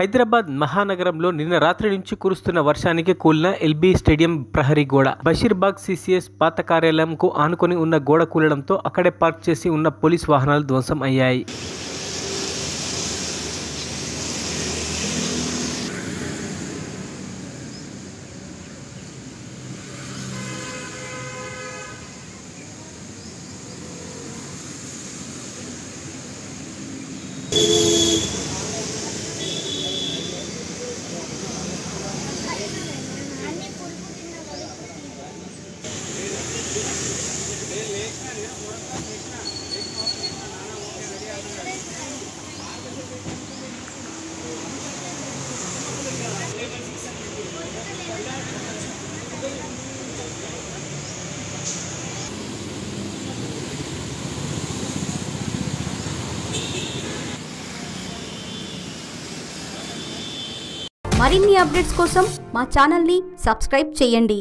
హైదరాబాద్ మహానగరంలో నిన్న రాత్రి నుంచి కురుస్తున్న వర్షానికి కూలిన ఎల్బీ స్టేడియం ప్రహరీ గోడ. బషీర్బాగ్ సిసిఎస్ పాత కార్యాలయంకు ఆనుకొని ఉన్న గోడ కూలడంతో అక్కడే పార్క్ చేసి ఉన్న పోలీస్ వాహనాలు ధ్వంసం అయ్యాయి. మరిన్ని అప్డేట్స్ కోసం మా ఛానల్ని సబ్స్క్రైబ్ చేయండి.